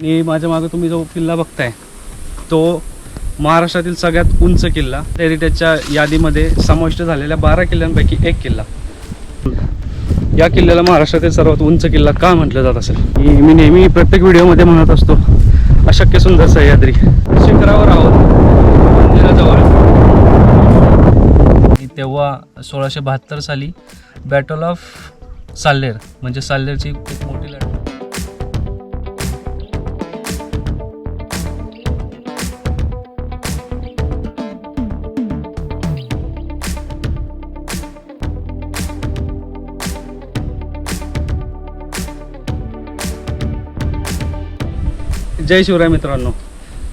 आणि माझ्या मागे तुम्ही जो किल्ला बघताय तो महाराष्ट्रातील सगळ्यात उंच किल्ला, हेरिटेजच्या यादीमध्ये समाविष्ट झालेल्या 12 किल्ल्यांपैकी एक किल्ला. या किल्ल्याला महाराष्ट्रातील सर्वात उंच किल्ला का म्हटलं जात असेल? मी नेहमी प्रत्येक व्हिडिओमध्ये म्हणत असतो अशक्य सुंदर सह्याद्री. शिखरावर आहोत मंदिराजवळ. तेव्हा 1672 साली बॅटल ऑफ साल्लेर म्हणजे साल्लेरची खूप मोठी लढाई. जय शिवराय मित्रांनो.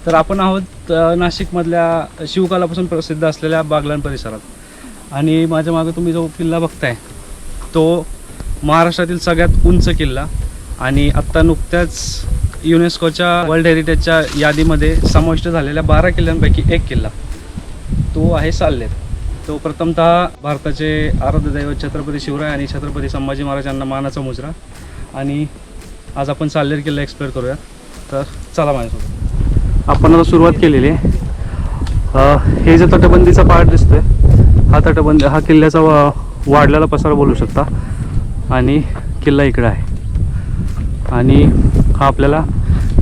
तर आपण आहोत नाशिकमधल्या शिवकालापासून प्रसिद्ध असलेल्या बागलाण परिसरात आणि माझ्या मागे तुम्ही जो किल्ला बघताय तो महाराष्ट्रातील सगळ्यात उंच किल्ला आणि आत्ता नुकत्याच युनेस्कोच्या वर्ल्ड हेरिटेजच्या यादीमध्ये समाविष्ट झालेल्या 12 किल्ल्यांपैकी एक किल्ला तो आहे साल्लेर. तो प्रथमतः भारताचे आराध्य दैवत छत्रपती शिवराय आणि छत्रपती संभाजी महाराज यांना मानाचा मुजरा. आणि आज आपण साल्लेर किल्ला एक्सप्लोअर करूया. तर चला माझ्यासोबत. आपण आता सुरुवात केलेली आहे. हे जे तटबंदीचा पार्ट दिसतोय हा किल्ल्याचा वाढलेला पसारा बोलू शकता. आणि किल्ला इकडे आहे आणि हा आपल्याला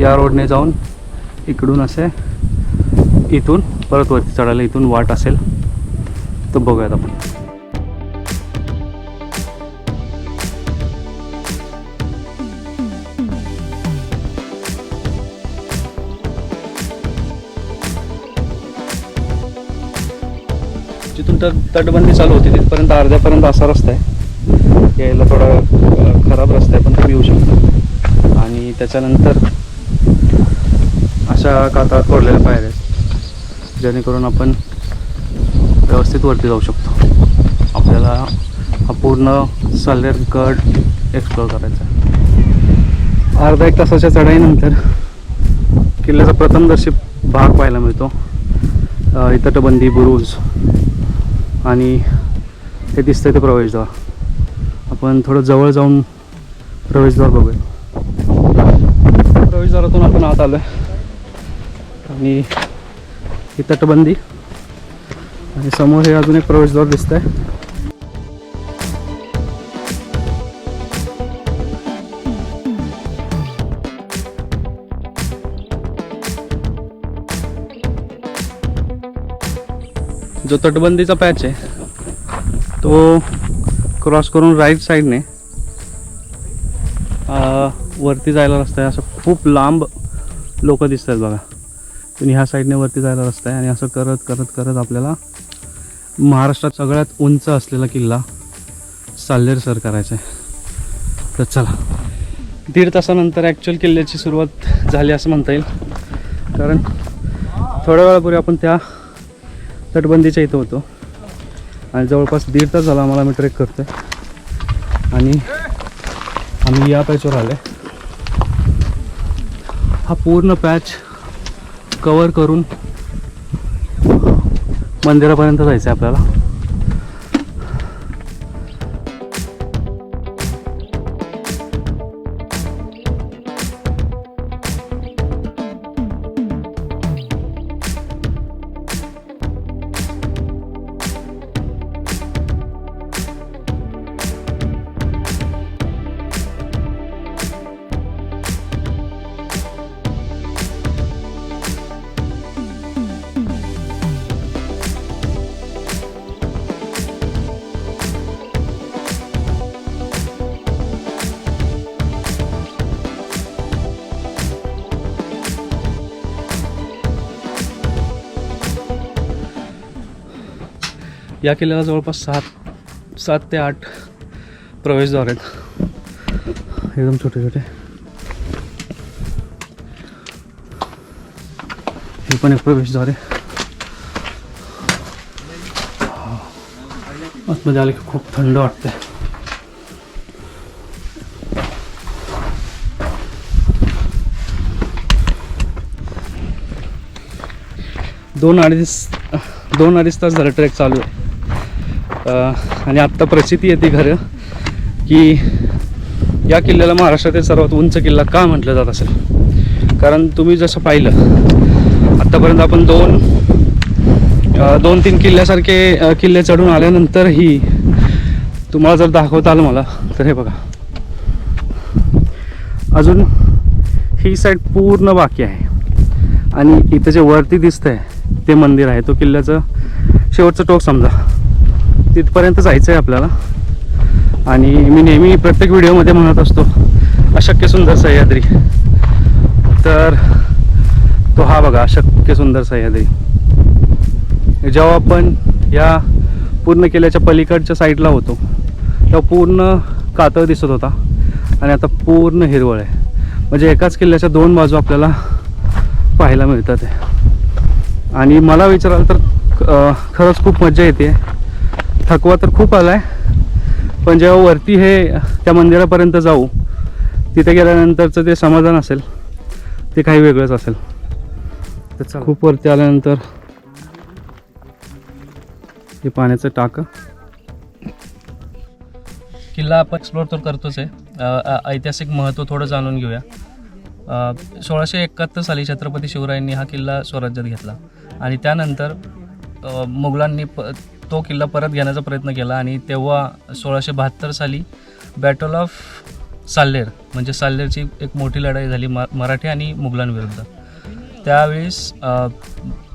या रोडने जाऊन इकडून असे इथून परत वरती चढायला इथून वाट असेल तर बघूयात आपण. जिथून तटबंदी चालू होती तिथपर्यंत अर्ध्यापर्यंत असा रस्ता आहे. यायला थोडा खराब रस्ता आहे पण तुम्ही येऊ शकता. आणि त्याच्यानंतर अशा कातळात कोरलेल्या पायऱ्या आहेत जेणेकरून आपण व्यवस्थित वरती जाऊ शकतो. आपल्याला हा पूर्ण साल्लेर गड एक्सप्लोअर करायचा आहे. अर्धा एक तासाच्या चढाईनंतर किल्ल्याचा प्रथमदर्शी भाग पाहायला मिळतो. तटबंदी, बुरुज आणि हे दिसतंय ते प्रवेशद्वार. आपण थोडं जवळ जाऊन प्रवेशद्वार बघूया. प्रवेशद्वारातून आपण आत आलो आहे आणि ही तटबंदी आणि समोर हे अजून एक प्रवेशद्वार दिसत आहे. जो तटबंदीचा पॅच आहे तो क्रॉस करून राईट साईडने वरती जायला रस्ता आहे. असं खूप लांब लोक दिसत आहेत बघा. आणि ह्या साईडने वरती जायला रस्ता आहे आणि असं करत करत करत आपल्याला महाराष्ट्रात सगळ्यात उंच असलेला किल्ला साल्लेर सर करायचा आहे. तर चला. 1.5 तासानंतर ॲक्च्युअल किल्ल्याची सुरुवात झाली असं म्हणता येईल. कारण थोड्या वेळापूर्वी आपण त्या तटबंदीच्या इथं होतो आणि जवळपास 1.5 तास झाला आम्हाला. मी ट्रेक करतो आहे आणि आम्ही या पॅचवर आलो आहे. हा पूर्ण पॅच कवर करून मंदिरापर्यंत जायचं आहे आपल्याला. या किल्ल्याला जवळपास 7 ते 8 प्रवेशद्वार आहेत. एकदम छोटे छोटे. हे पण एक प्रवेशद्वार आहे. आतमध्ये आले की खूप थंड वाटते. दोन अडीच तास झालं ट्रेक चालू आहे. आणि आत्ता प्रचिती येते खरं की या किल्ल्याला महाराष्ट्रातील सर्वात उंच किल्ला का म्हटलं जात असेल. कारण तुम्ही जसं पाहिलं आत्तापर्यंत आपण दोन तीन किल्ल्यासारखे किल्ले चढून आल्यानंतरही तुम्हाला जर दाखवता आलं मला तर हे बघा, अजून ही साईड पूर्ण बाकी आहे. आणि इथं जे वरती दिसतंय ते मंदिर आहे, तो किल्ल्याचं शेवटचं टोक समजा, तिथपर्यंत जायचं आहे आपल्याला. आणि मी नेहमी प्रत्येक व्हिडिओमध्ये म्हणत असतो अशक्य सुंदर सह्याद्री, तर तो हा बघा अशक्य सुंदर सह्याद्री. जेव्हा आपण या पूर्ण किल्ल्याच्या पलीकडच्या साईडला होतो तेव्हा पूर्ण कातळ दिसत होता आणि आता पूर्ण हिरवळ आहे. म्हणजे एकाच किल्ल्याच्या दोन बाजू आपल्याला पाहायला मिळतात आहे. आणि मला विचाराल तर खरंच खूप मजा येते. थकवा तर खूप आला आहे, पण जेव्हा वरती हे त्या मंदिरापर्यंत जाऊ, तिथे गेल्यानंतरचं ते समाधान असेल ते काही वेगळंच असेल. तर खूप वरती आल्यानंतर हे पाण्याचं टाकं. किल्ला आपण एक्सप्लोअर तर करतोच आहे, ऐतिहासिक महत्त्व थोडं जाणून घेऊया. 1671 साली छत्रपती शिवरायांनी हा किल्ला स्वराज्यात घेतला आणि त्यानंतर मुघलांनी तो किल्ला परत घेण्याचा प्रयत्न केला. आणि तेव्हा 1672 साली बॅटल ऑफ साल्लेर म्हणजे साल्लेरची एक मोठी लढाई झाली मराठी आणि मुघलांविरुद्ध. त्यावेळेस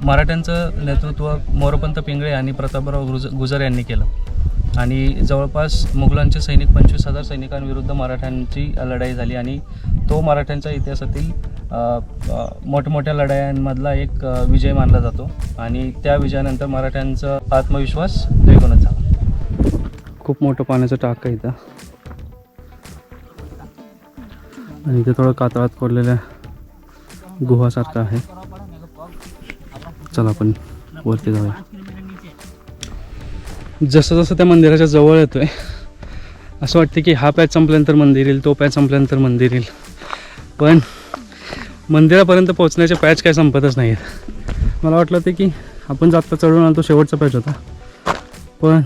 मराठ्यांचं नेतृत्व मोरोपंत पिंगळे आणि प्रतापराव गुजर यांनी केलं आणि जवळपास मुघलांचे सैनिक 25,000 सैनिकांविरुद्ध मराठ्यांची लढाई झाली. आणि तो मराठ्यांच्या इतिहासातील मोठमोठ्या लढायांमधला एक विजय मानला जातो. आणि त्या विजयानंतर मराठ्यांचा आत्मविश्वास द्विगुणित झाला. खूप मोठं पाण्याचं टाक आहे इथं आणि इथे थोडं कातळात कोरलेल्या गुहासारखं आहे. चला आपण वरती जाऊया. जसं जसं त्या मंदिराच्या जवळ येतोय असं वाटतं की हा पॅच संपल्यानंतर मंदिर येईल, तो पॅच संपल्यानंतर मंदिर येईल, पण मंदिरापर्यंत पोहोचण्याचे पॅच काय संपतच नाही आहेत. मला वाटलं होतं की आपण जाता चढून आलो तो शेवटचा पॅच होता, पण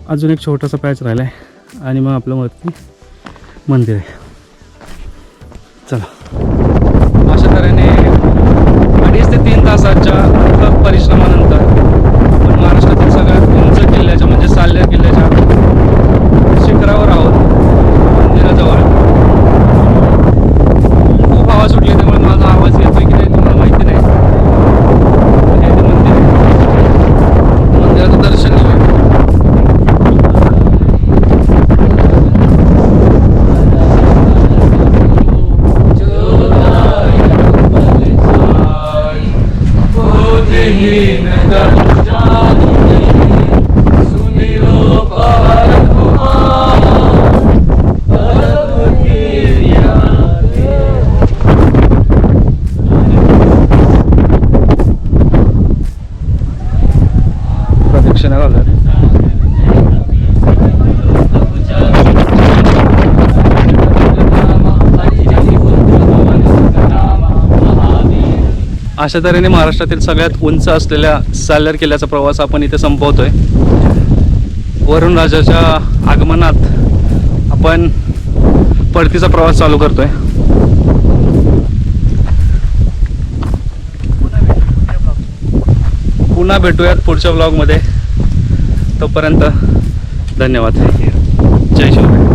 अजून एक छोटासा पॅच राहिला आहे आणि मग आपलं वरती मंदिर आहे. चला. अशा तऱ्हेने 2.5 ते 3 तासाच्या परिश्रमानंतर आपण महाराष्ट्रातील सगळ्यात उंच किल्ल्याच्या म्हणजे साल्लेर किल्ल्याच्या शिखरावर आहोत, मंदिराजवळ. खूप हवा सुटली त्यामुळे माझा आवाज येतोय की नाही तुम्हाला माहिती नाही. हे ते मंदिर आहे, मंदिराचं दर्शन घेऊया. प्रदक्षिणा घालूया. अशा तऱ्हेने महाराष्ट्रातील सगळ्यात उंच असलेल्या साल्लेर किल्ल्याचा प्रवास आपण इथे संपवतोय. वरुण राजाच्या आगमनात आपण परतीचा प्रवास चालू करतोय. पुन्हा भेटूयात पुढच्या व्लॉगमध्ये. तोपर्यंत धन्यवाद. जय शिवराय.